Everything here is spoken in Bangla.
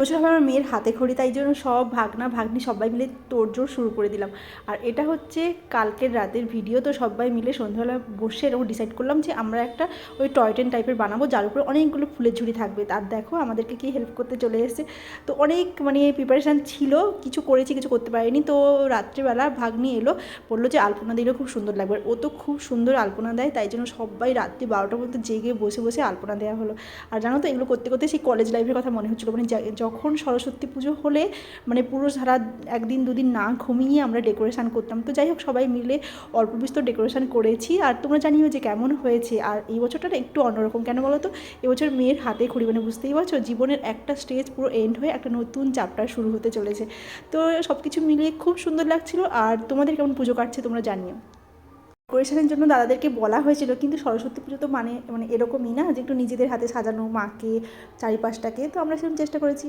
বছর হবে আমার মেয়ের হাতে খড়ি, তাই জন্য সব ভাগনা ভাগ্নি সবাই মিলে তোড়জোড় শুরু করে দিলাম। আর এটা হচ্ছে কালকের রাতের ভিডিও। তো সবাই মিলে সন্ধ্যাবেলা বসে এরকম ডিসাইড করলাম যে আমরা একটা ওই টয় ট্রেন টাইপের বানাবো, যার উপরে অনেকগুলো ফুলের ঝুড়ি থাকবে। আর দেখো আমাদেরকে কি হেল্প করতে চলে এসেছে। তো অনেক মানে প্রিপারেশান ছিল, কিছু করেছি কিছু করতে পারিনি। তো রাত্রিবেলা ভাগ্নি এলো, বললো যে আলপনা দিলেও খুব সুন্দর লাগবে। ও তো খুব সুন্দর আলপনা দেয়, তাই জন্য সবাই রাত্রি 12টা পর্যন্ত জেগে বসে বসে আলপনা দেওয়া হলো। আর জানো তো এগুলো করতে করতে সেই কলেজ লাইফের কথা মনে হচ্ছিলো, মানে যখন সরস্বতী পুজো হলে মানে পুরো সারা একদিন দুদিন না ঘুমিয়ে আমরা ডেকোরেশান করতাম। তো যাই হোক সবাই মিলে অল্প বিস্তর ডেকোরেশান করেছি। আর তোমরা জানিও যে কেমন হয়েছে। আর এই বছরটা একটু অন্যরকম, কেন বলো তো, এবছর মেয়ের হাতে খড়ি, মানে বুঝতেই পারছো জীবনের একটা স্টেজ পুরো এন্ড হয়ে একটা নতুন চ্যাপ্টার শুরু হতে চলেছে। তো সব কিছু মিলিয়ে খুব সুন্দর লাগছিলো। আর তোমাদের কেমন পুজো কাটছে তোমরা জানিও। ডেকোরেশনের জন্য দাদাদেরকে বলা হয়েছিল, কিন্তু সরস্বতী পুজো তো মানে এরকমই না যে একটু নিজেদের হাতে সাজানো মাকে চারিপাশটাকে, তো আমরা সেরকম চেষ্টা করেছি।